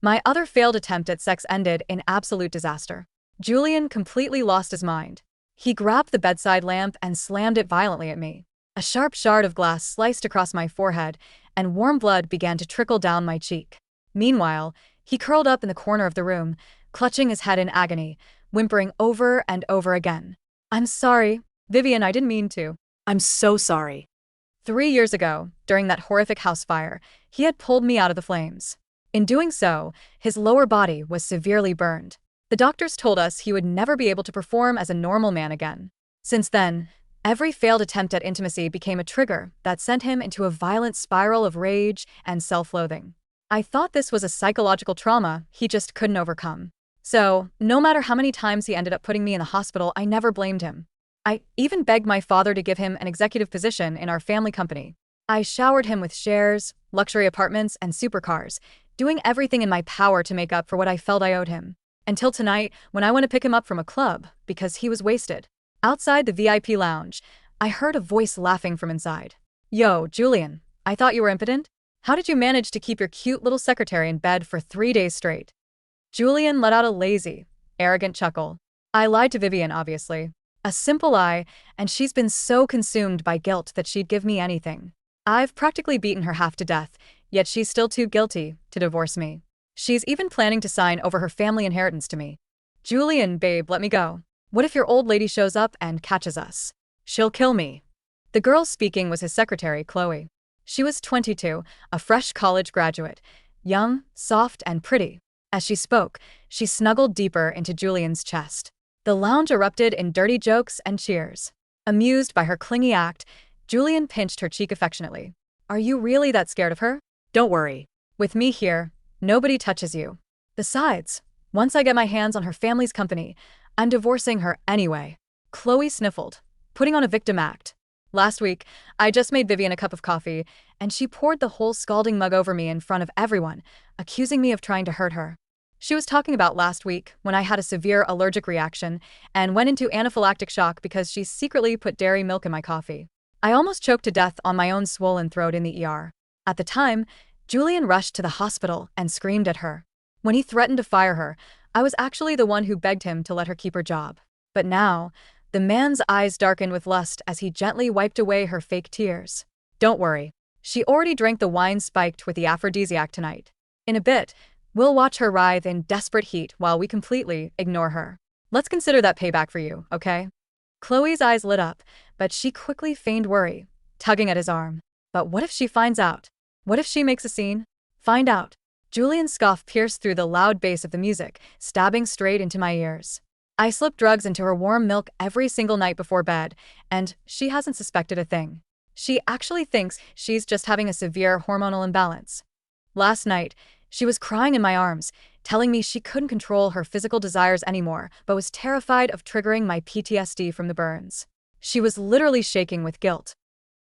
My other failed attempt at sex ended in absolute disaster. Julian completely lost his mind. He grabbed the bedside lamp and slammed it violently at me. A sharp shard of glass sliced across my forehead, and warm blood began to trickle down my cheek. Meanwhile, he curled up in the corner of the room, clutching his head in agony, whimpering over and over again. "I'm sorry, Vivian, I didn't mean to." I'm so sorry. 3 years ago, during that horrific house fire, he had pulled me out of the flames. In doing so, his lower body was severely burned. The doctors told us he would never be able to perform as a normal man again. Since then, every failed attempt at intimacy became a trigger that sent him into a violent spiral of rage and self-loathing. I thought this was a psychological trauma he just couldn't overcome. So, no matter how many times he ended up putting me in the hospital, I never blamed him. I even begged my father to give him an executive position in our family company. I showered him with shares, luxury apartments, and supercars, doing everything in my power to make up for what I felt I owed him. Until tonight, when I went to pick him up from a club because he was wasted. Outside the VIP lounge, I heard a voice laughing from inside. "Yo, Julian, I thought you were impotent? How did you manage to keep your cute little secretary in bed for 3 days straight?" Julian let out a lazy, arrogant chuckle. I lied to Vivian, obviously. A simple lie, and she's been so consumed by guilt that she'd give me anything. I've practically beaten her half to death, yet she's still too guilty to divorce me. She's even planning to sign over her family inheritance to me. "Julian, babe, let me go. What if your old lady shows up and catches us? She'll kill me." The girl speaking was his secretary, Chloe. She was 22, a fresh college graduate, young, soft, and pretty. As she spoke, she snuggled deeper into Julian's chest. The lounge erupted in dirty jokes and cheers. Amused by her clingy act, Julian pinched her cheek affectionately. "Are you really that scared of her? Don't worry. With me here, nobody touches you. Besides, once I get my hands on her family's company, I'm divorcing her anyway." Chloe sniffled, putting on a victim act. "Last week, I just made Vivian a cup of coffee, and she poured the whole scalding mug over me in front of everyone, accusing me of trying to hurt her. She was talking about last week when I had a severe allergic reaction and went into anaphylactic shock because she secretly put dairy milk in my coffee. I almost choked to death on my own swollen throat in the ER. At the time, Julian rushed to the hospital and screamed at her. When he threatened to fire her, I was actually the one who begged him to let her keep her job. But now, the man's eyes darkened with lust as he gently wiped away her fake tears. "Don't worry. She already drank the wine spiked with the aphrodisiac tonight. In a bit, we'll watch her writhe in desperate heat while we completely ignore her. Let's consider that payback for you, okay?" Chloe's eyes lit up, but she quickly feigned worry, tugging at his arm. "But what if she finds out? What if she makes a scene?" "Find out." Julian's scoff pierced through the loud bass of the music, stabbing straight into my ears. "I slip drugs into her warm milk every single night before bed, and she hasn't suspected a thing. She actually thinks she's just having a severe hormonal imbalance. Last night, she was crying in my arms, telling me she couldn't control her physical desires anymore, but was terrified of triggering my PTSD from the burns. She was literally shaking with guilt."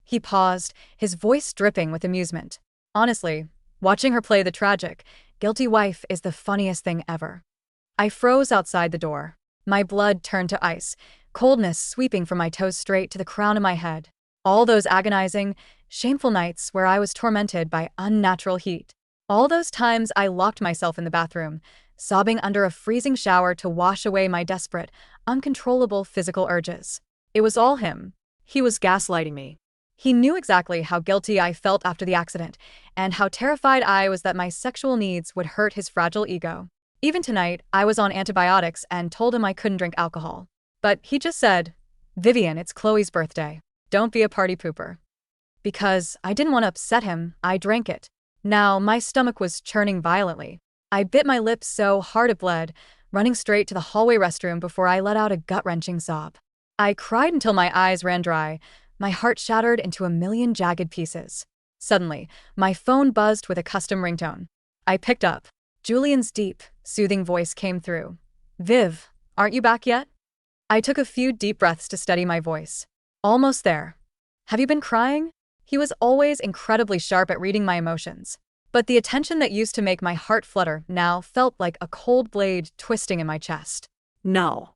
He paused, his voice dripping with amusement. "Honestly, watching her play the tragic, guilty wife is the funniest thing ever." I froze outside the door. My blood turned to ice, coldness sweeping from my toes straight to the crown of my head. All those agonizing, shameful nights where I was tormented by unnatural heat. All those times I locked myself in the bathroom, sobbing under a freezing shower to wash away my desperate, uncontrollable physical urges. It was all him. He was gaslighting me. He knew exactly how guilty I felt after the accident, and how terrified I was that my sexual needs would hurt his fragile ego. Even tonight, I was on antibiotics and told him I couldn't drink alcohol. But he just said, "Vivian, it's Chloe's birthday. Don't be a party pooper." Because I didn't want to upset him, I drank it. Now, my stomach was churning violently. I bit my lips so hard it bled, running straight to the hallway restroom before I let out a gut-wrenching sob. I cried until my eyes ran dry, my heart shattered into a million jagged pieces. Suddenly, my phone buzzed with a custom ringtone. I picked up. Julian's deep, soothing voice came through. "Viv, aren't you back yet?" I took a few deep breaths to steady my voice. "Almost there. Have you been crying?" He was always incredibly sharp at reading my emotions. But the attention that used to make my heart flutter now felt like a cold blade twisting in my chest. No.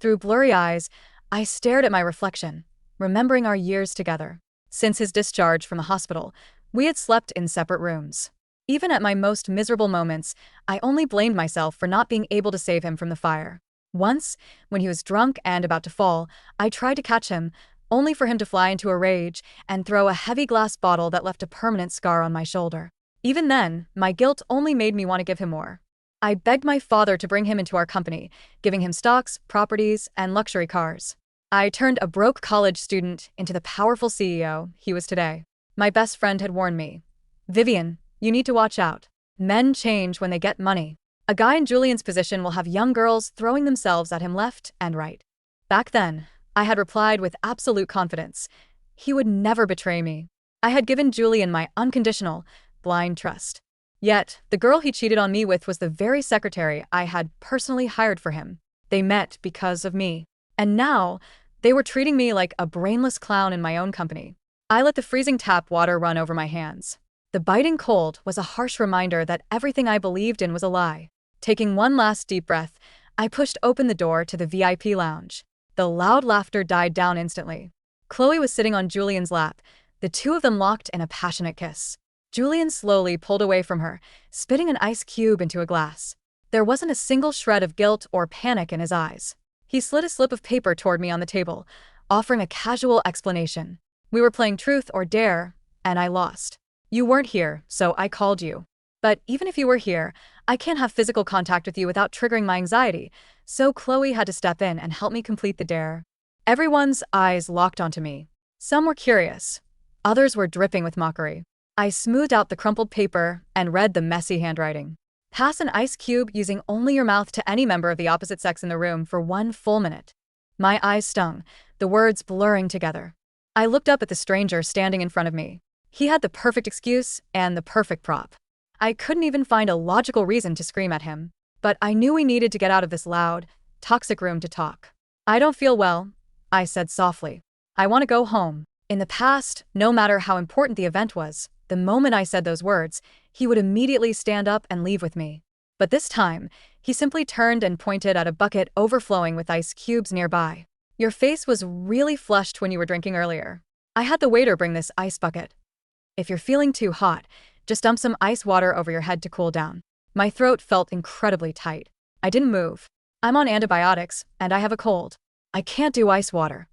Through blurry eyes, I stared at my reflection, remembering our years together. Since his discharge from the hospital, we had slept in separate rooms. Even at my most miserable moments, I only blamed myself for not being able to save him from the fire. Once, when he was drunk and about to fall, I tried to catch him, only for him to fly into a rage and throw a heavy glass bottle that left a permanent scar on my shoulder. Even then, my guilt only made me want to give him more. I begged my father to bring him into our company, giving him stocks, properties, and luxury cars. I turned a broke college student into the powerful CEO he was today. My best friend had warned me. Vivian, you need to watch out. Men change when they get money. A guy in Julian's position will have young girls throwing themselves at him left and right. Back then, I had replied with absolute confidence. He would never betray me. I had given Julian my unconditional, blind trust. Yet, the girl he cheated on me with was the very secretary I had personally hired for him. They met because of me. And now, they were treating me like a brainless clown in my own company. I let the freezing tap water run over my hands. The biting cold was a harsh reminder that everything I believed in was a lie. Taking one last deep breath, I pushed open the door to the VIP lounge. The loud laughter died down instantly. Chloe was sitting on Julian's lap, the two of them locked in a passionate kiss. Julian slowly pulled away from her, spitting an ice cube into a glass. There wasn't a single shred of guilt or panic in his eyes. He slid a slip of paper toward me on the table, offering a casual explanation. We were playing truth or dare, and I lost. You weren't here, so I called you. But even if you were here, I can't have physical contact with you without triggering my anxiety, so Chloe had to step in and help me complete the dare. Everyone's eyes locked onto me. Some were curious. Others were dripping with mockery. I smoothed out the crumpled paper and read the messy handwriting. Pass an ice cube using only your mouth to any member of the opposite sex in the room for 1 full minute. My eyes stung, the words blurring together. I looked up at the stranger standing in front of me. He had the perfect excuse and the perfect prop. I couldn't even find a logical reason to scream at him, but I knew we needed to get out of this loud, toxic room to talk. I don't feel well, I said softly. I want to go home. In the past, no matter how important the event was, the moment I said those words, he would immediately stand up and leave with me. But this time, he simply turned and pointed at a bucket overflowing with ice cubes nearby. Your face was really flushed when you were drinking earlier. I had the waiter bring this ice bucket. If you're feeling too hot, just dump some ice water over your head to cool down. My throat felt incredibly tight. I didn't move. I'm on antibiotics, and I have a cold. I can't do ice water.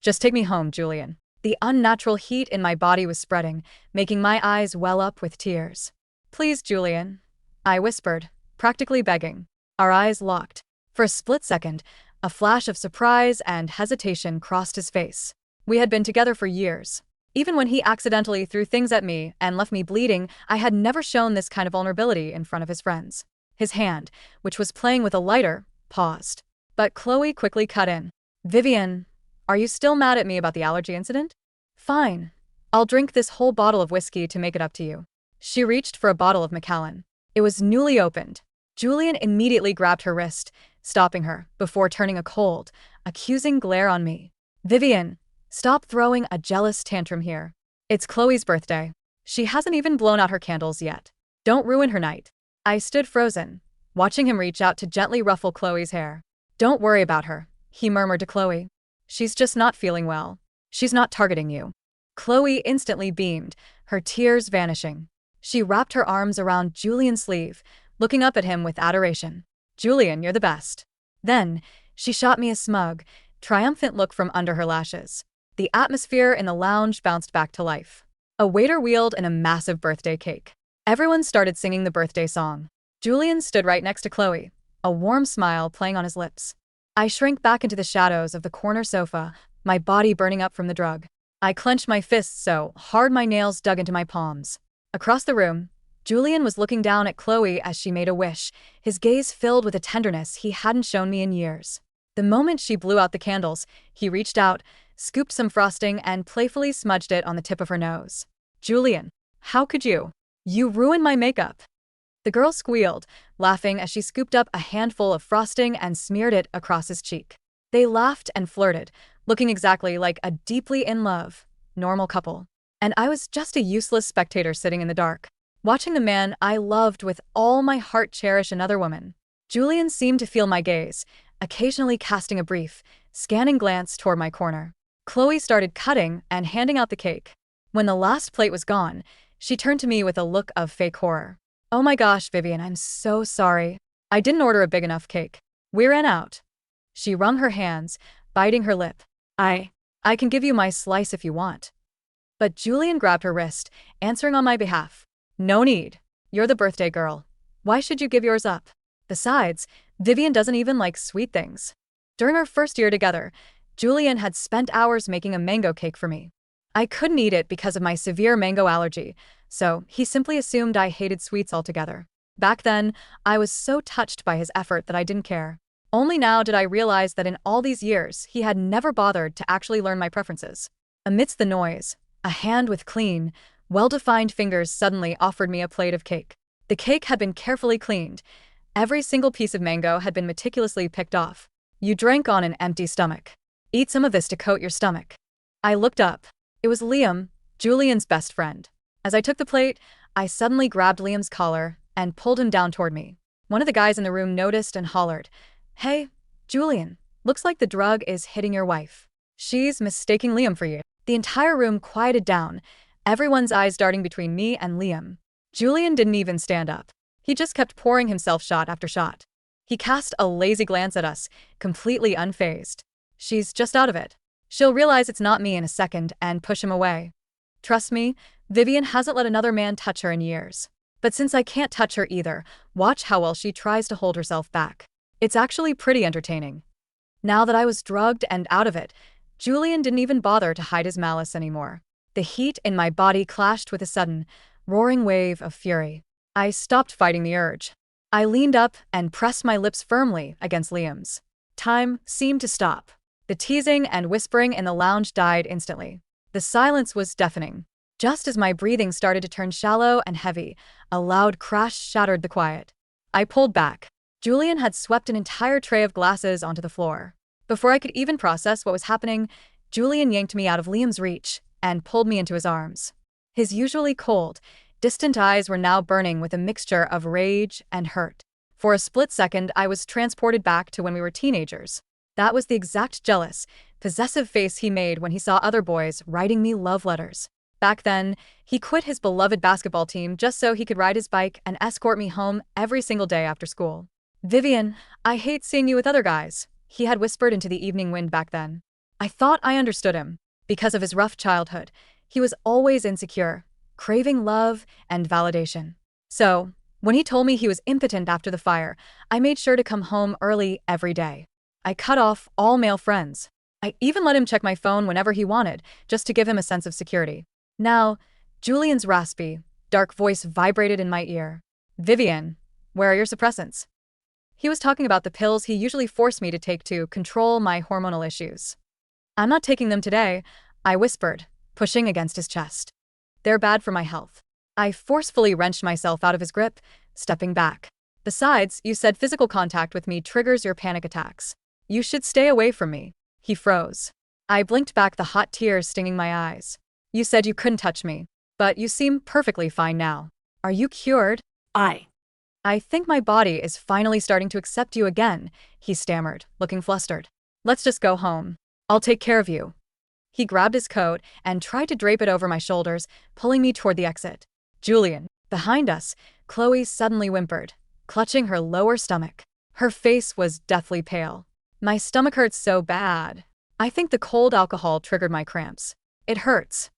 Just take me home, Julian. The unnatural heat in my body was spreading, making my eyes well up with tears. Please, Julian, I whispered, practically begging. Our eyes locked. For a split second, a flash of surprise and hesitation crossed his face. We had been together for years. Even when he accidentally threw things at me and left me bleeding, I had never shown this kind of vulnerability in front of his friends. His hand, which was playing with a lighter, paused. But Chloe quickly cut in. Vivian, are you still mad at me about the allergy incident? Fine. I'll drink this whole bottle of whiskey to make it up to you. She reached for a bottle of Macallan. It was newly opened. Julian immediately grabbed her wrist, stopping her, before turning a cold, accusing glare on me. Vivian, stop throwing a jealous tantrum here. It's Chloe's birthday. She hasn't even blown out her candles yet. Don't ruin her night. I stood frozen, watching him reach out to gently ruffle Chloe's hair. Don't worry about her, he murmured to Chloe. She's just not feeling well. She's not targeting you. Chloe instantly beamed, her tears vanishing. She wrapped her arms around Julian's sleeve, looking up at him with adoration. Julian, you're the best. Then, she shot me a smug, triumphant look from under her lashes. The atmosphere in the lounge bounced back to life. A waiter wheeled in a massive birthday cake. Everyone started singing the birthday song. Julian stood right next to Chloe, a warm smile playing on his lips. I shrank back into the shadows of the corner sofa, my body burning up from the drug. I clenched my fists so hard my nails dug into my palms. Across the room, Julian was looking down at Chloe as she made a wish, his gaze filled with a tenderness he hadn't shown me in years. The moment she blew out the candles, he reached out, scooped some frosting and playfully smudged it on the tip of her nose. Julian, how could you? You ruined my makeup. The girl squealed, laughing as she scooped up a handful of frosting and smeared it across his cheek. They laughed and flirted, looking exactly like a deeply in love, normal couple. And I was just a useless spectator sitting in the dark, watching the man I loved with all my heart cherish another woman. Julian seemed to feel my gaze, occasionally casting a brief, scanning glance toward my corner. Chloe started cutting and handing out the cake. When the last plate was gone, She turned to me with a look of fake horror. Oh my gosh, Vivian, I'm so sorry. I didn't order a big enough cake. We ran out. She wrung her hands, biting her lip. I can give you my slice if you want. But Julian grabbed her wrist, answering on my behalf. No need. You're the birthday girl. Why should you give yours up? Besides, Vivian doesn't even like sweet things. During our first year together, Julian had spent hours making a mango cake for me. I couldn't eat it because of my severe mango allergy, so he simply assumed I hated sweets altogether. Back then, I was so touched by his effort that I didn't care. Only now did I realize that in all these years, he had never bothered to actually learn my preferences. Amidst the noise, a hand with clean, well-defined fingers suddenly offered me a plate of cake. The cake had been carefully cleaned. Every single piece of mango had been meticulously picked off. You drank on an empty stomach. Eat some of this to coat your stomach. I looked up. It was Liam, Julian's best friend. As I took the plate, I suddenly grabbed Liam's collar and pulled him down toward me. One of the guys in the room noticed and hollered, "Hey, Julian, looks like the drug is hitting your wife. She's mistaking Liam for you." The entire room quieted down, everyone's eyes darting between me and Liam. Julian didn't even stand up. He just kept pouring himself shot after shot. He cast a lazy glance at us, completely unfazed. She's just out of it. She'll realize it's not me in a second and push him away. Trust me, Vivian hasn't let another man touch her in years. But since I can't touch her either, watch how well she tries to hold herself back. It's actually pretty entertaining. Now that I was drugged and out of it, Julian didn't even bother to hide his malice anymore. The heat in my body clashed with a sudden, roaring wave of fury. I stopped fighting the urge. I leaned up and pressed my lips firmly against Liam's. Time seemed to stop. The teasing and whispering in the lounge died instantly. The silence was deafening. Just as my breathing started to turn shallow and heavy, a loud crash shattered the quiet. I pulled back. Julian had swept an entire tray of glasses onto the floor. Before I could even process what was happening, Julian yanked me out of Liam's reach and pulled me into his arms. His usually cold, distant eyes were now burning with a mixture of rage and hurt. For a split second, I was transported back to when we were teenagers. That was the exact jealous, possessive face he made when he saw other boys writing me love letters. Back then, he quit his beloved basketball team just so he could ride his bike and escort me home every single day after school. "Vivian, I hate seeing you with other guys," he had whispered into the evening wind back then. I thought I understood him. Because of his rough childhood, he was always insecure, craving love and validation. So, when he told me he was impotent after the fire, I made sure to come home early every day. I cut off all male friends. I even let him check my phone whenever he wanted, just to give him a sense of security. Now, Julian's raspy, dark voice vibrated in my ear. "Vivian, where are your suppressants?" He was talking about the pills he usually forced me to take to control my hormonal issues. "I'm not taking them today," I whispered, pushing against his chest. "They're bad for my health." I forcefully wrenched myself out of his grip, stepping back. "Besides, you said physical contact with me triggers your panic attacks. You should stay away from me." He froze. I blinked back, the hot tears stinging my eyes. "You said you couldn't touch me, but you seem perfectly fine now. Are you cured?" I think my body is finally starting to accept you again," he stammered, looking flustered. "Let's just go home. I'll take care of you." He grabbed his coat and tried to drape it over my shoulders, pulling me toward the exit. "Julian." Behind us, Chloe suddenly whimpered, clutching her lower stomach. Her face was deathly pale. "My stomach hurts so bad. I think the cold alcohol triggered my cramps. It hurts."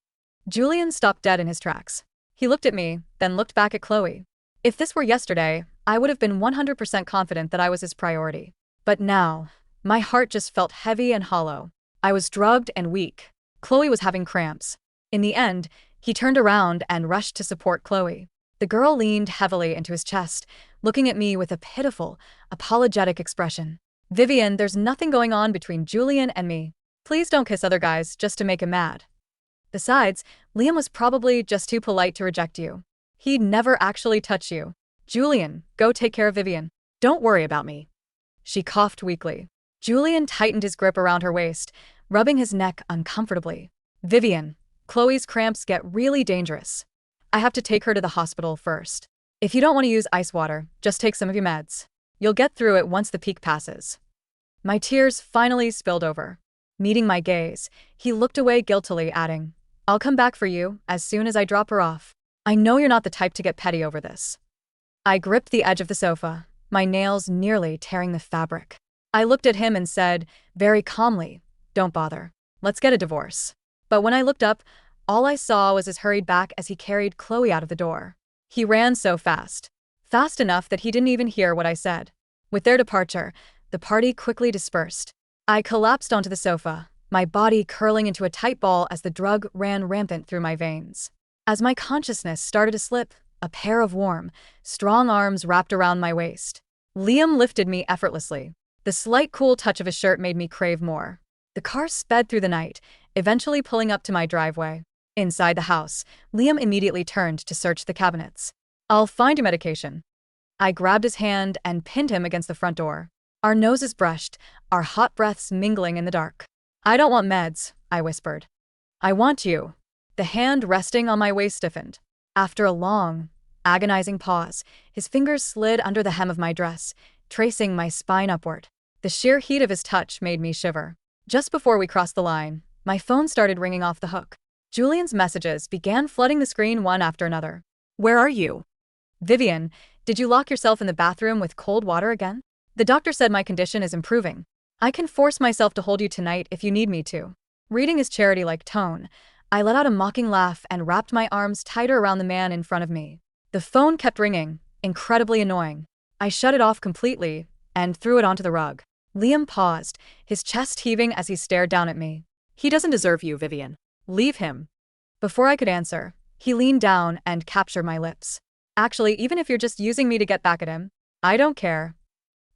Julian stopped dead in his tracks. He looked at me, then looked back at Chloe. If this were yesterday, I would have been 100% confident that I was his priority. But now, my heart just felt heavy and hollow. I was drugged and weak. Chloe was having cramps. In the end, he turned around and rushed to support Chloe. The girl leaned heavily into his chest, looking at me with a pitiful, apologetic expression. "Vivian, there's nothing going on between Julian and me. Please don't kiss other guys just to make him mad. Besides, Liam was probably just too polite to reject you. He'd never actually touch you. Julian, go take care of Vivian. Don't worry about me." She coughed weakly. Julian tightened his grip around her waist, rubbing his neck uncomfortably. "Vivian, Chloe's cramps get really dangerous. I have to take her to the hospital first. If you don't want to use ice water, just take some of your meds. You'll get through it once the peak passes." My tears finally spilled over. Meeting my gaze, he looked away guiltily, adding, "I'll come back for you as soon as I drop her off." I know you're not the type to get petty over this. I gripped the edge of the sofa, my nails nearly tearing the fabric. I looked at him and said, very calmly, don't bother. Let's get a divorce. But when I looked up, all I saw was his hurried back as he carried Chloe out of the door. He ran so fast. Fast enough that he didn't even hear what I said. With their departure, the party quickly dispersed. I collapsed onto the sofa, my body curling into a tight ball as the drug ran rampant through my veins. As my consciousness started to slip, a pair of warm, strong arms wrapped around my waist. Liam lifted me effortlessly. The slight cool touch of his shirt made me crave more. The car sped through the night, eventually pulling up to my driveway. Inside the house, Liam immediately turned to search the cabinets. I'll find you medication. I grabbed his hand and pinned him against the front door. Our noses brushed, our hot breaths mingling in the dark. I don't want meds, I whispered. I want you. The hand resting on my waist stiffened. After a long, agonizing pause, his fingers slid under the hem of my dress, tracing my spine upward. The sheer heat of his touch made me shiver. Just before we crossed the line, my phone started ringing off the hook. Julian's messages began flooding the screen one after another. Where are you? Vivian, did you lock yourself in the bathroom with cold water again? The doctor said my condition is improving. I can force myself to hold you tonight if you need me to. Reading his charity-like tone, I let out a mocking laugh and wrapped my arms tighter around the man in front of me. The phone kept ringing, incredibly annoying. I shut it off completely and threw it onto the rug. Liam paused, his chest heaving as he stared down at me. He doesn't deserve you, Vivian. Leave him. Before I could answer, he leaned down and captured my lips. Actually, even if you're just using me to get back at him, I don't care.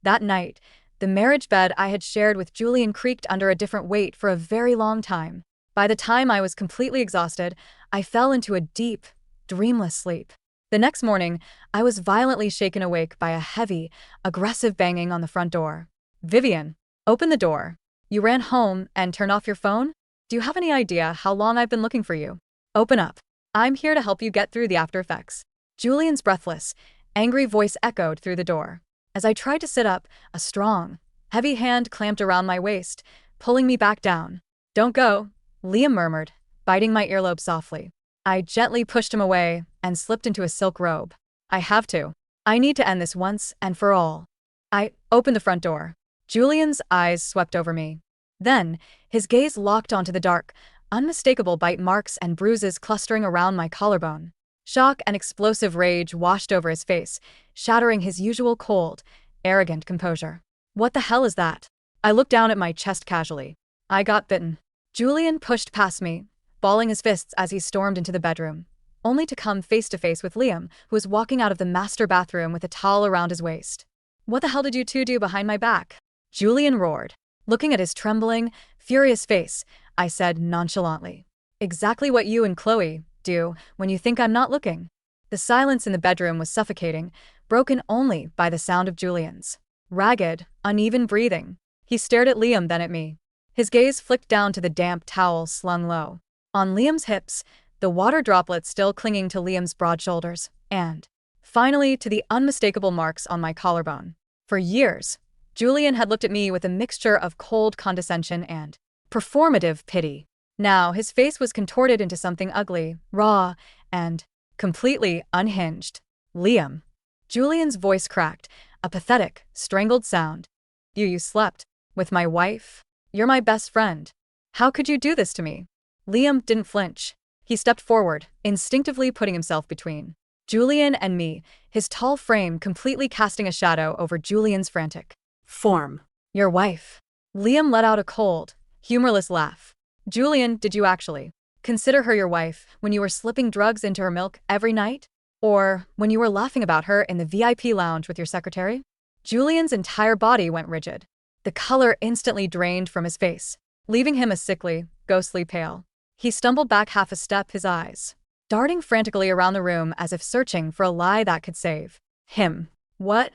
That night, the marriage bed I had shared with Julian creaked under a different weight for a very long time. By the time I was completely exhausted, I fell into a deep, dreamless sleep. The next morning, I was violently shaken awake by a heavy, aggressive banging on the front door. Vivian, open the door. You ran home and turned off your phone? Do you have any idea how long I've been looking for you? Open up. I'm here to help you get through the after effects. Julian's breathless, angry voice echoed through the door. As I tried to sit up, a strong, heavy hand clamped around my waist, pulling me back down. Don't go, Liam murmured, biting my earlobe softly. I gently pushed him away and slipped into a silk robe. I have to. I need to end this once and for all. I opened the front door. Julian's eyes swept over me. Then, his gaze locked onto the dark, unmistakable bite marks and bruises clustering around my collarbone. Shock and explosive rage washed over his face, shattering his usual cold, arrogant composure. What the hell is that? I looked down at my chest casually. I got bitten. Julian pushed past me, balling his fists as he stormed into the bedroom, only to come face to face with Liam, who was walking out of the master bathroom with a towel around his waist. What the hell did you two do behind my back? Julian roared. Looking at his trembling, furious face, I said nonchalantly, exactly what you and Chloe do when you think I'm not looking. The silence in the bedroom was suffocating, broken only by the sound of Julian's ragged, uneven breathing. He stared at Liam, then at me. His gaze flicked down to the damp towel slung low on Liam's hips, the water droplets still clinging to Liam's broad shoulders, and, finally, to the unmistakable marks on my collarbone. For years, Julian had looked at me with a mixture of cold condescension and performative pity. Now his face was contorted into something ugly, raw, and completely unhinged. Liam. Julian's voice cracked, a pathetic, strangled sound. You slept with my wife? You're my best friend. How could you do this to me? Liam didn't flinch. He stepped forward, instinctively putting himself between Julian and me, his tall frame completely casting a shadow over Julian's frantic form. Your wife. Liam let out a cold, humorless laugh. Julian, did you actually consider her your wife when you were slipping drugs into her milk every night? Or when you were laughing about her in the VIP lounge with your secretary? Julian's entire body went rigid. The color instantly drained from his face, leaving him a sickly, ghostly pale. He stumbled back half a step, his eyes darting frantically around the room as if searching for a lie that could save him. What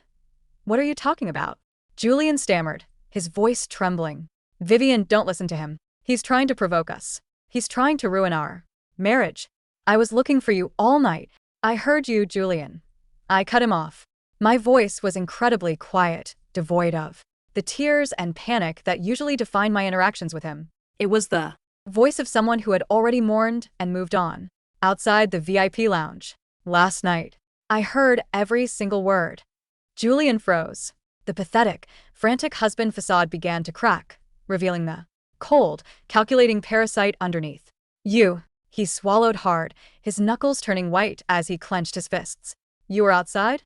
are you talking about? Julian stammered, his voice trembling. Vivian, don't listen to him. He's trying to provoke us. He's trying to ruin our marriage. I was looking for you all night. I heard you, Julian. I cut him off. My voice was incredibly quiet, devoid of the tears and panic that usually define my interactions with him. It was the voice of someone who had already mourned and moved on. Outside the VIP lounge, Last night, I heard every single word. Julian froze. The pathetic, frantic husband facade began to crack, revealing the cold, calculating parasite underneath. You, he swallowed hard, his knuckles turning white as he clenched his fists. You were outside?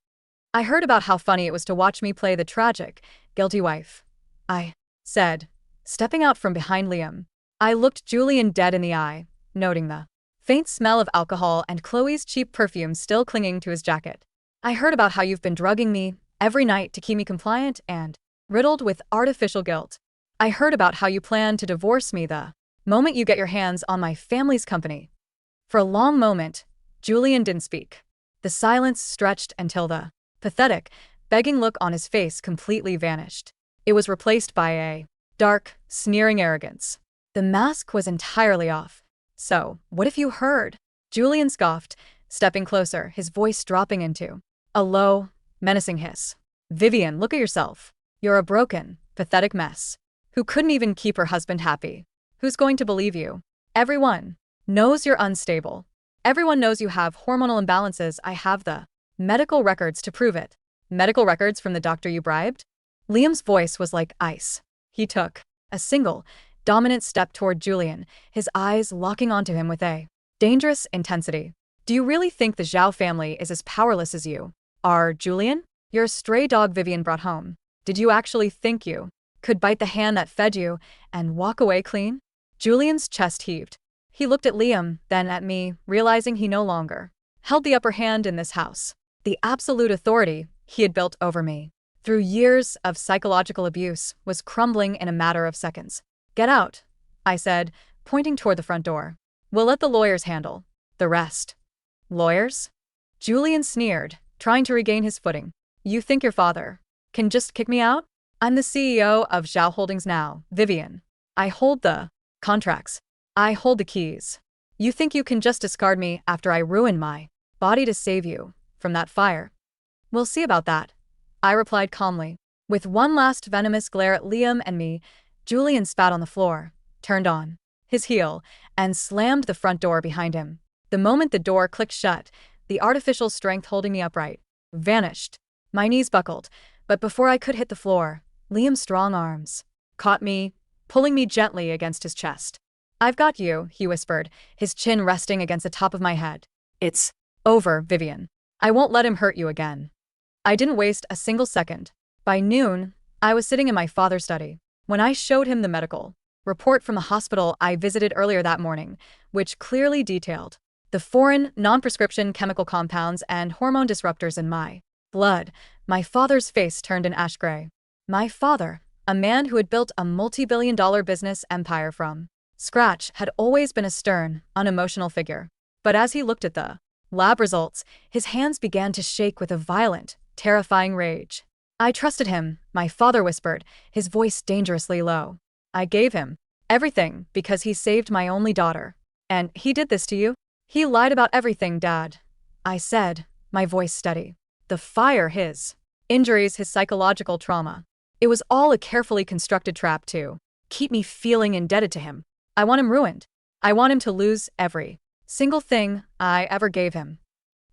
I heard about how funny it was to watch me play the tragic, guilty wife. I said, stepping out from behind Liam. I looked Julian dead in the eye, noting the faint smell of alcohol and Chloe's cheap perfume still clinging to his jacket. I heard about how you've been drugging me every night to keep me compliant and riddled with artificial guilt. I heard about how you plan to divorce me the moment you get your hands on my family's company. For a long moment, Julian didn't speak. The silence stretched until the pathetic, begging look on his face completely vanished. It was replaced by a dark, sneering arrogance. The mask was entirely off. So, what if you heard? Julian scoffed, stepping closer, his voice dropping into a low, menacing hiss. Vivian, look at yourself. You're a broken, pathetic mess who couldn't even keep her husband happy. Who's going to believe you? Everyone knows you're unstable. Everyone knows you have hormonal imbalances. I have the medical records to prove it. Medical records from the doctor you bribed? Liam's voice was like ice. He took a single, dominant step toward Julian, his eyes locking onto him with a dangerous intensity. Do you really think the Zhao family is as powerless as you are, Julian? You're a stray dog Vivian brought home. Did you actually think you could bite the hand that fed you and walk away clean? Julian's chest heaved. He looked at Liam, then at me, realizing he no longer held the upper hand in this house. The absolute authority he had built over me through years of psychological abuse was crumbling in a matter of seconds. Get out, I said, pointing toward the front door. We'll let the lawyers handle the rest. Lawyers? Julian sneered, trying to regain his footing. You think your father can just kick me out? I'm the CEO of Zhao Holdings now, Vivian. I hold the contracts. I hold the keys. You think you can just discard me after I ruin my body to save you from that fire? We'll see about that, I replied calmly. With one last venomous glare at Liam and me, Julian spat on the floor, turned on his heel, and slammed the front door behind him. The moment the door clicked shut, the artificial strength holding me upright vanished. My knees buckled, but before I could hit the floor, Liam's strong arms caught me, pulling me gently against his chest. I've got you, he whispered, his chin resting against the top of my head. It's over, Vivian. I won't let him hurt you again. I didn't waste a single second. By noon, I was sitting in my father's study when I showed him the medical report from the hospital I visited earlier that morning, which clearly detailed the foreign, non-prescription chemical compounds and hormone disruptors in my blood. My father's face turned an ash gray. My father, a man who had built a multi-billion-dollar business empire from scratch, had always been a stern, unemotional figure. But as he looked at the lab results, his hands began to shake with a violent, terrifying rage. I trusted him, my father whispered, his voice dangerously low. I gave him everything because he saved my only daughter. And he did this to you? He lied about everything, Dad, I said, my voice steady. The fire, his injuries, his psychological trauma. It was all a carefully constructed trap to keep me feeling indebted to him. I want him ruined. I want him to lose every single thing I ever gave him.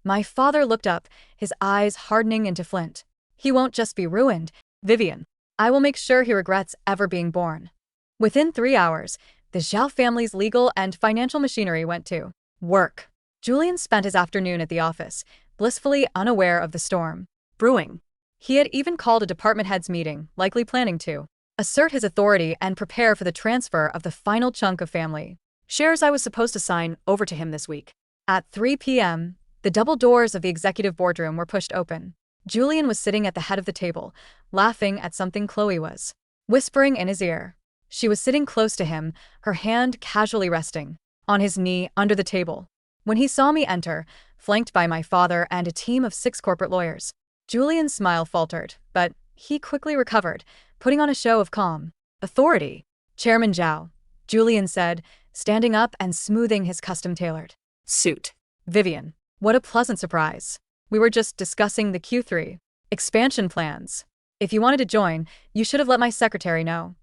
My father looked up, his eyes hardening into flint. He won't just be ruined, Vivian. I will make sure he regrets ever being born. Within 3 hours, the Zhao family's legal and financial machinery went to work. Julian spent his afternoon at the office, blissfully unaware of the storm brewing. He had even called a department heads meeting, likely planning to assert his authority and prepare for the transfer of the final chunk of family shares I was supposed to sign over to him this week. At 3 p.m., the double doors of the executive boardroom were pushed open. Julian was sitting at the head of the table, laughing at something Chloe was whispering in his ear. She was sitting close to him, her hand casually resting on his knee under the table. When he saw me enter, flanked by my father and a team of 6 corporate lawyers, Julian's smile faltered, but he quickly recovered, putting on a show of calm authority. Chairman Zhao, Julian said, standing up and smoothing his custom-tailored suit. Vivian, what a pleasant surprise. We were just discussing the Q3 expansion plans. If you wanted to join, you should have let my secretary know.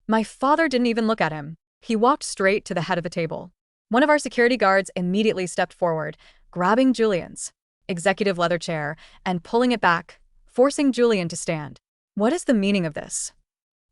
My father didn't even look at him. He walked straight to the head of the table. One of our security guards immediately stepped forward, grabbing Julian's executive leather chair and pulling it back, forcing Julian to stand. What is the meaning of this?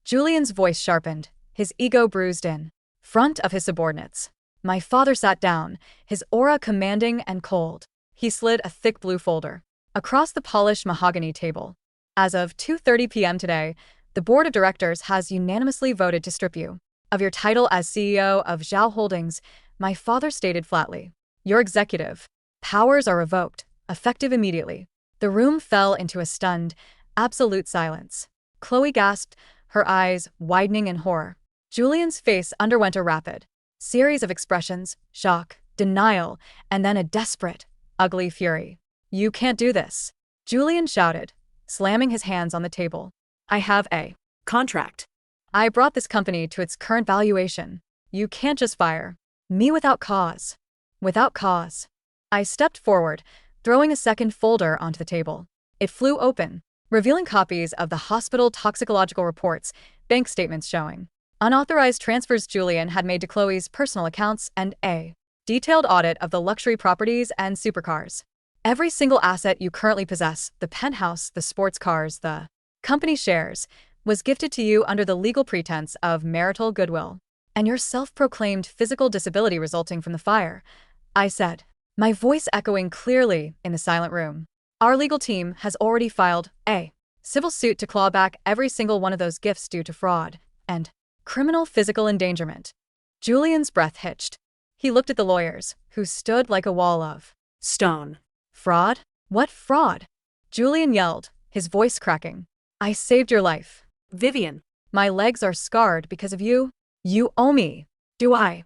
Julian's voice sharpened, his ego bruised in front of his subordinates. My father sat down, his aura commanding and cold. He slid a thick blue folder across the polished mahogany table. As of 2:30 p.m. today, the board of directors has unanimously voted to strip you of your title as CEO of Zhao Holdings. My father stated flatly. Your executive powers are revoked, effective immediately. The room fell into a stunned, absolute silence. Chloe gasped, her eyes widening in horror. Julian's face underwent a rapid series of expressions: shock, denial, and then a desperate, ugly fury. You can't do this, Julian shouted, slamming his hands on the table. I have a Contract. I brought this company to its current valuation. You can't just fire me without cause. Without cause. I stepped forward, throwing a second folder onto the table. It flew open, revealing copies of the hospital toxicological reports, bank statements showing unauthorized transfers Julian had made to Chloe's personal accounts, and a detailed audit of the luxury properties and supercars. Every single asset you currently possess, the penthouse, the sports cars, the company shares, was gifted to you under the legal pretense of marital goodwill. And your self-proclaimed physical disability resulting from the fire, I said, my voice echoing clearly in the silent room. Our legal team has already filed a civil suit to claw back every single one of those gifts due to fraud and criminal physical endangerment. Julian's breath hitched. He looked at the lawyers, who stood like a wall of Stone. fraud? What fraud? Julian yelled, his voice cracking. I saved your life. Vivian. My legs are scarred because of you. You owe me. Do I?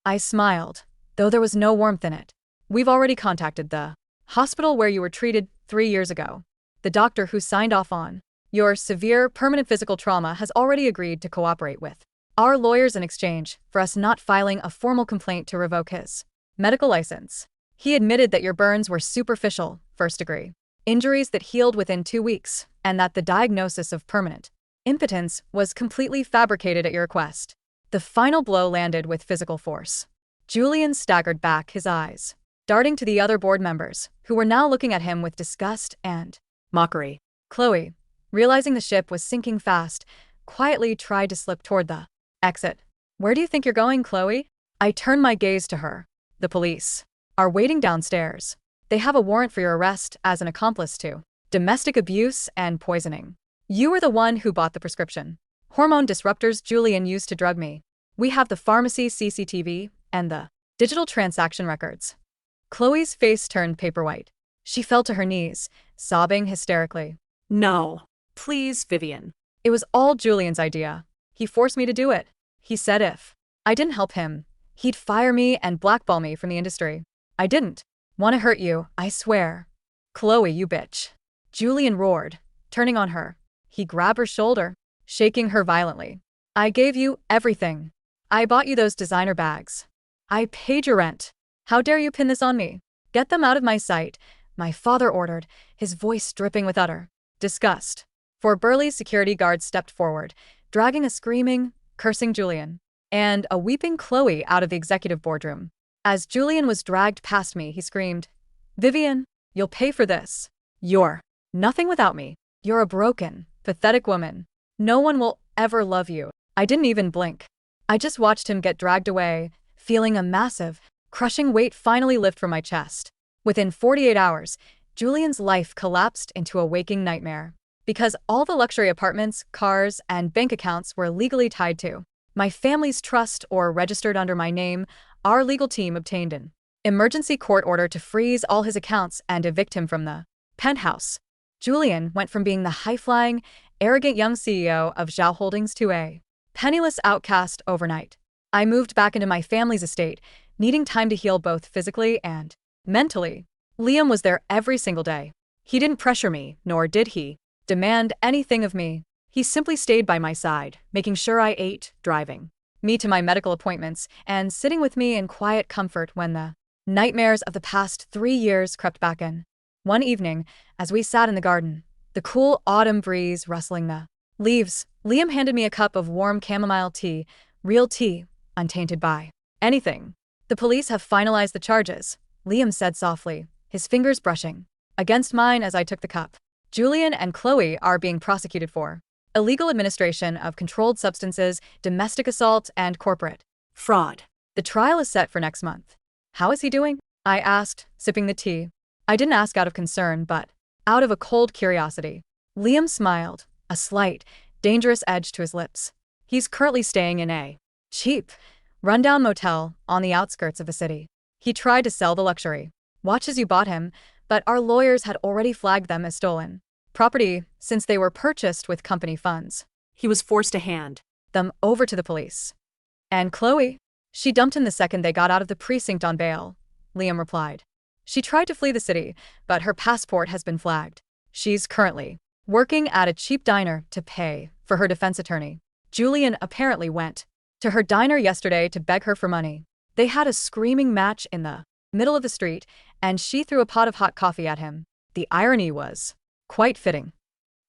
I smiled, though there was no warmth in it. We've already contacted the hospital where you were treated 3 years ago. The doctor who signed off on your severe permanent physical trauma has already agreed to cooperate with our lawyers in exchange for us not filing a formal complaint to revoke his medical license. He admitted that your burns were superficial, first degree injuries that healed within 2 weeks, and that the diagnosis of permanent impotence was completely fabricated at your request. The final blow landed with physical force. Julian staggered back, his eyes darting to the other board members, who were now looking at him with disgust and Mockery. Chloe, realizing the ship was sinking fast, quietly tried to slip toward the exit. Where do you think you're going, Chloe? I turned my gaze to her. The police are waiting downstairs. They have a warrant for your arrest as an accomplice to domestic abuse and poisoning. You were the one who bought the prescription hormone disruptors Julian used to drug me. We have the pharmacy CCTV and the digital transaction records. Chloe's face turned paper white. She fell to her knees, sobbing hysterically. No. Please, Vivian. It was all Julian's idea. He forced me to do it. He said if I didn't help him, he'd fire me and blackball me from the industry. I didn't want to hurt you, I swear. Chloe, you bitch. Julian roared, turning on her. He grabbed her shoulder, shaking her violently. I gave you everything. I bought you those designer bags. I paid your rent. How dare you pin this on me? Get them out of my sight, my father ordered, his voice dripping with utter disgust. Four burly security guards stepped forward, dragging a screaming, cursing Julian and a weeping Chloe out of the executive boardroom. As Julian was dragged past me, he screamed, Vivian, you'll pay for this. You're nothing without me. You're a broken, pathetic woman. No one will ever love you. I didn't even blink. I just watched him get dragged away, feeling a massive, crushing weight finally lift from my chest. Within 48 hours, Julian's life collapsed into a waking nightmare. Because all the luxury apartments, cars, and bank accounts were legally tied to my family's trust or registered under my name, our legal team obtained an emergency court order to freeze all his accounts and evict him from the penthouse. Julian went from being the high-flying, arrogant young CEO of Zhao Holdings to a penniless outcast overnight. I moved back into my family's estate, needing time to heal both physically and mentally. Liam was there every single day. He didn't pressure me, nor did he demand anything of me. He simply stayed by my side, making sure I ate, driving me to my medical appointments, and sitting with me in quiet comfort when the nightmares of the past 3 years crept back in. One evening, as we sat in the garden, the cool autumn breeze rustling the leaves, Liam handed me a cup of warm chamomile tea, real tea, untainted by anything. The police have finalized the charges, Liam said softly, his fingers brushing against mine as I took the cup. Julian and Chloe are being prosecuted for illegal administration of controlled substances, domestic assault, and corporate Fraud. The trial is set for next month. How is he doing? I asked, sipping the tea. I didn't ask out of concern, but out of a cold curiosity. Liam smiled, a slight, dangerous edge to his lips. He's currently staying in a cheap, rundown motel on the outskirts of the city. He tried to sell the luxury watches you bought him, but our lawyers had already flagged them as stolen property since they were purchased with company funds. He was forced to hand them over to the police. And Chloe? She dumped him the second they got out of the precinct on bail, Liam replied. She tried to flee the city, but her passport has been flagged. She's currently working at a cheap diner to pay for her defense attorney. Julian apparently went to her diner yesterday to beg her for money. They had a screaming match in the middle of the street, and she threw a pot of hot coffee at him. The irony was quite fitting.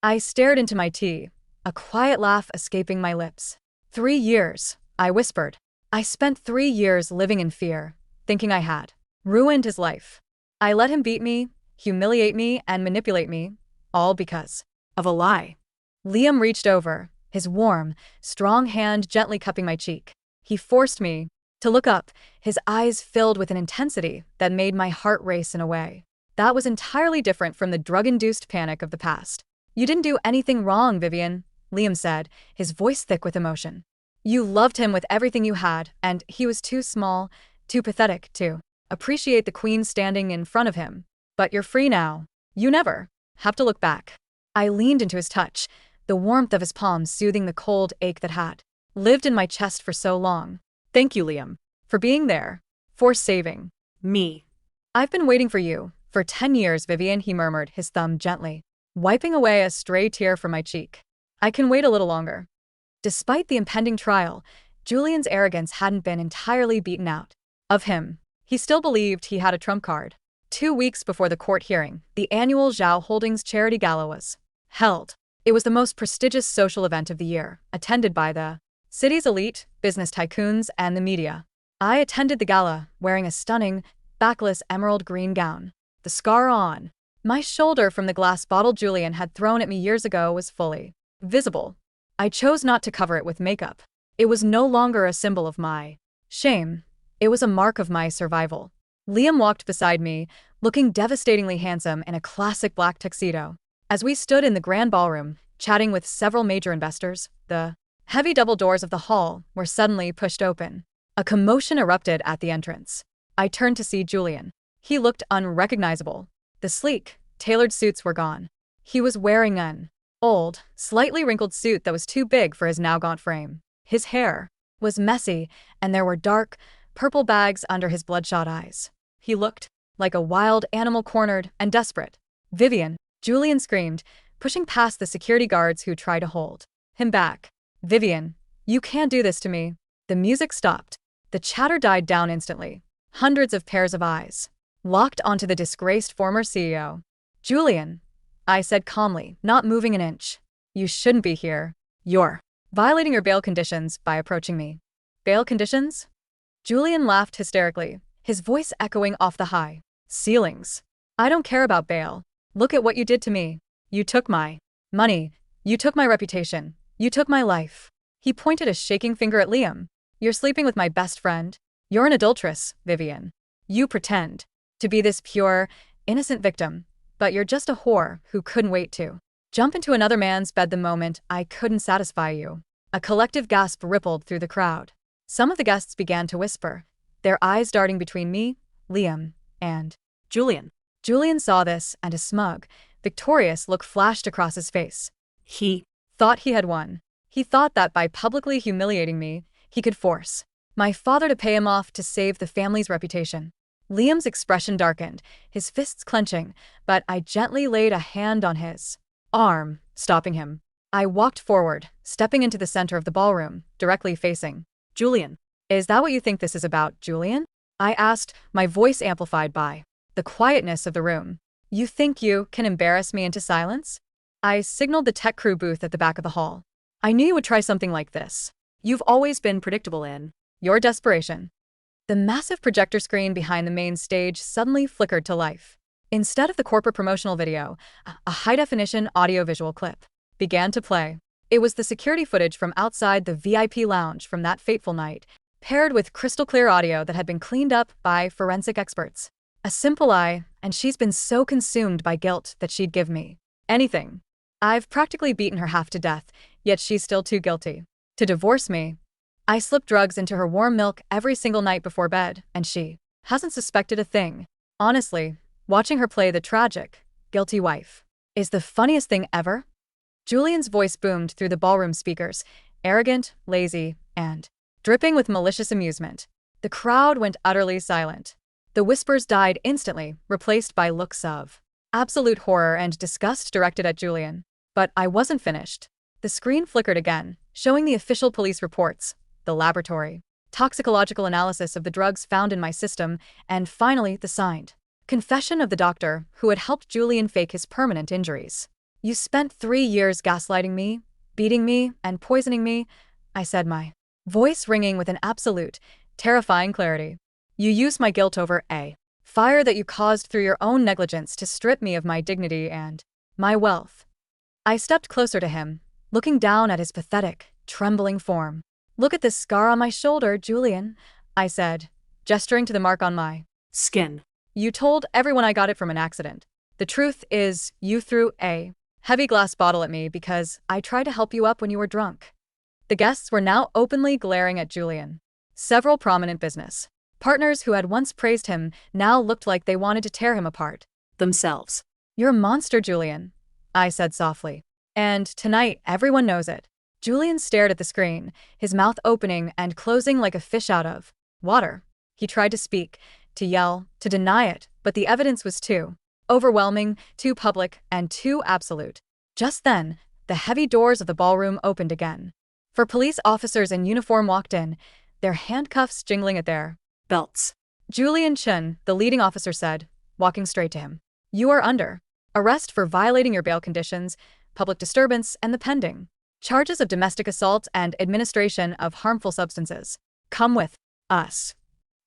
I stared into my tea, a quiet laugh escaping my lips. 3 years, I whispered. I spent 3 years living in fear, thinking I had ruined his life. I let him beat me, humiliate me, and manipulate me, all because of a lie. Liam reached over, his warm, strong hand gently cupping my cheek. He forced me to look up, his eyes filled with an intensity that made my heart race in a way that was entirely different from the drug-induced panic of the past. You didn't do anything wrong, Vivian, Liam said, his voice thick with emotion. You loved him with everything you had, and he was too small, too pathetic to appreciate the queen standing in front of him. But you're free now. You never have to look back. I leaned into his touch, the warmth of his palms soothing the cold ache that had lived in my chest for so long. Thank you, Liam. For being there. For saving me. I've been waiting for you for 10 years, Vivian, he murmured, his thumb gently wiping away a stray tear from my cheek. I can wait a little longer. Despite the impending trial, Julian's arrogance hadn't been entirely beaten out of him. He still believed he had a trump card. 2 weeks before the court hearing, the annual Zhao Holdings charity gala was held. It was the most prestigious social event of the year, attended by the city's elite, business tycoons, and the media. I attended the gala, wearing a stunning, backless emerald green gown. The scar on my shoulder from the glass bottle Julian had thrown at me years ago was fully visible. I chose not to cover it with makeup. It was no longer a symbol of my shame. It was a mark of my survival. Liam walked beside me, looking devastatingly handsome in a classic black tuxedo. As we stood in the grand ballroom, chatting with several major investors, the heavy double doors of the hall were suddenly pushed open. A commotion erupted at the entrance. I turned to see Julian. He looked unrecognizable. The sleek, tailored suits were gone. He was wearing an old, slightly wrinkled suit that was too big for his now gaunt frame. His hair was messy, and there were dark, purple bags under his bloodshot eyes. He looked like a wild animal cornered and desperate. Vivian, Julian screamed, pushing past the security guards who tried to hold him back. Vivian, you can't do this to me. The music stopped. The chatter died down instantly. Hundreds of pairs of eyes locked onto the disgraced former CEO. Julian, I said calmly, not moving an inch. You shouldn't be here. You're violating your bail conditions by approaching me. Bail conditions? Julian laughed hysterically, his voice echoing off the high ceilings. I don't care about bail. Look at what you did to me. You took my money. You took my reputation. You took my life. He pointed a shaking finger at Liam. You're sleeping with my best friend. You're an adulteress, Vivian. You pretend to be this pure, innocent victim, but you're just a whore who couldn't wait to jump into another man's bed the moment I couldn't satisfy you. A collective gasp rippled through the crowd. Some of the guests began to whisper, their eyes darting between me, Liam, and Julian. Julian saw this, and a smug, victorious look flashed across his face. He thought he had won. He thought that by publicly humiliating me, he could force my father to pay him off to save the family's reputation. Liam's expression darkened, his fists clenching, but I gently laid a hand on his arm, stopping him. I walked forward, stepping into the center of the ballroom, directly facing Julian. Is that what you think this is about, Julian? I asked, my voice amplified by the quietness of the room. You think you can embarrass me into silence? I signaled the tech crew booth at the back of the hall. I knew you would try something like this. You've always been predictable in your desperation. The massive projector screen behind the main stage suddenly flickered to life. Instead of the corporate promotional video, a high-definition audio-visual clip began to play. It was the security footage from outside the VIP lounge from that fateful night, paired with crystal-clear audio that had been cleaned up by forensic experts. A simple lie, and she's been so consumed by guilt that she'd give me anything. I've practically beaten her half to death, yet she's still too guilty to divorce me. I slip drugs into her warm milk every single night before bed, and she hasn't suspected a thing. Honestly, watching her play the tragic, guilty wife is the funniest thing ever. Julian's voice boomed through the ballroom speakers, arrogant, lazy, and dripping with malicious amusement. The crowd went utterly silent. The whispers died instantly, replaced by looks of absolute horror and disgust directed at Julian. But I wasn't finished. The screen flickered again, showing the official police reports, the laboratory toxicological analysis of the drugs found in my system, and finally the signed confession of the doctor who had helped Julian fake his permanent injuries. "You spent 3 years gaslighting me, beating me, and poisoning me," I said, my voice ringing with an absolute, terrifying clarity. "You used my guilt over a fire that you caused through your own negligence to strip me of my dignity and my wealth." I stepped closer to him, looking down at his pathetic, trembling form. "Look at this scar on my shoulder, Julian," I said, gesturing to the mark on my Skin. "You told everyone I got it from an accident. The truth is, you threw a heavy glass bottle at me because I tried to help you up when you were drunk." The guests were now openly glaring at Julian. Several prominent business partners who had once praised him now looked like they wanted to tear him apart Themselves. "You're a monster, Julian," I said softly. "And tonight, everyone knows it." Julian stared at the screen, his mouth opening and closing like a fish out of water. He tried to speak, to yell, to deny it, but the evidence was too overwhelming, too public, and too absolute. Just then, the heavy doors of the ballroom opened again. 4 police officers in uniform walked in, their handcuffs jingling at their Belts. Julian Chen, the leading officer, said, walking straight to him. "You are under arrest for violating your bail conditions, public disturbance, and the pending charges of domestic assault and administration of harmful substances. Come with us."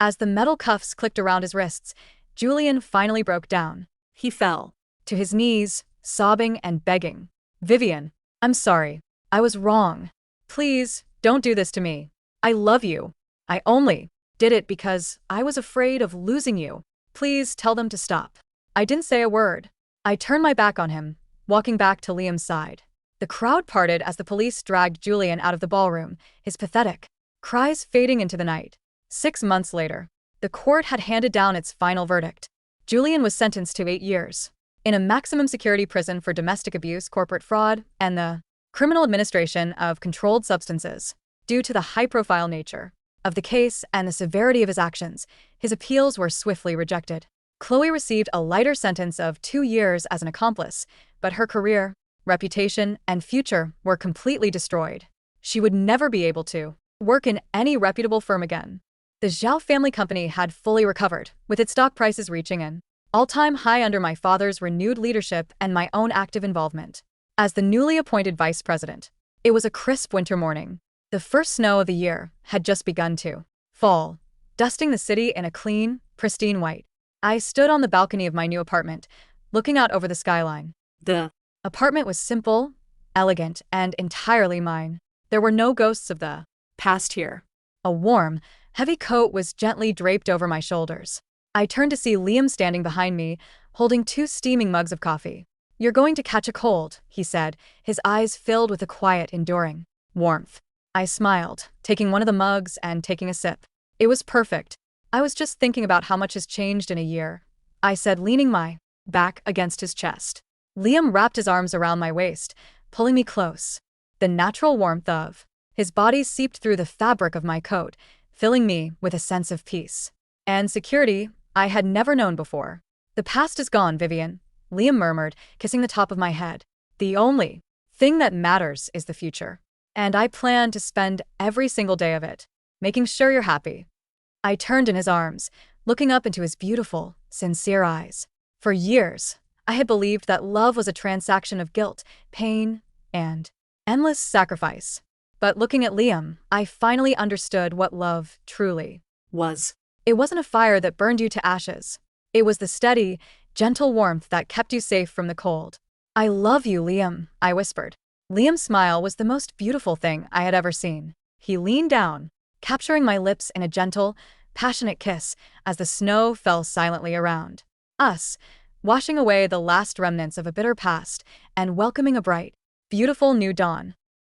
As the metal cuffs clicked around his wrists, Julian finally broke down. He fell to his knees, sobbing and begging. "Vivian, I'm sorry. I was wrong. Please, don't do this to me. I love you. I only did it because I was afraid of losing you. Please tell them to stop." I didn't say a word. I turned my back on him, walking back to Liam's side. The crowd parted as the police dragged Julian out of the ballroom, his pathetic cries fading into the night. 6 months later, the court had handed down its final verdict. Julian was sentenced to 8 years in a maximum security prison for domestic abuse, corporate fraud, and the criminal administration of controlled substances. Due to the high-profile nature of the case and the severity of his actions, his appeals were swiftly rejected. Chloe received a lighter sentence of 2 years as an accomplice, but her career, reputation, and future were completely destroyed. She would never be able to work in any reputable firm again. The Zhao family company had fully recovered, with its stock prices reaching an all-time high under my father's renewed leadership and my own active involvement. As the newly appointed vice president, it was a crisp winter morning. The first snow of the year had just begun to fall, dusting the city in a clean, pristine white. I stood on the balcony of my new apartment, looking out over the skyline. The apartment was simple, elegant, and entirely mine. There were no ghosts of the past here. A warm, heavy coat was gently draped over my shoulders. I turned to see Liam standing behind me, holding 2 steaming mugs of coffee. "You're going to catch a cold," he said, his eyes filled with a quiet, enduring warmth. I smiled, taking one of the mugs and taking a sip. It was perfect. "I was just thinking about how much has changed in a year," I said, leaning my back against his chest. Liam wrapped his arms around my waist, pulling me close. The natural warmth of his body seeped through the fabric of my coat, filling me with a sense of peace and security I had never known before. "The past is gone, Vivian," Liam murmured, kissing the top of my head. "The only thing that matters is the future. And I plan to spend every single day of it making sure you're happy." I turned in his arms, looking up into his beautiful, sincere eyes. For years, I had believed that love was a transaction of guilt, pain, and endless sacrifice. But looking at Liam, I finally understood what love truly Was. It wasn't a fire that burned you to ashes. It was the steady, gentle warmth that kept you safe from the cold. "I love you, Liam," I whispered. Liam's smile was the most beautiful thing I had ever seen. He leaned down, capturing my lips in a gentle, passionate kiss as the snow fell silently around us, washing away the last remnants of a bitter past and welcoming a bright, beautiful new dawn.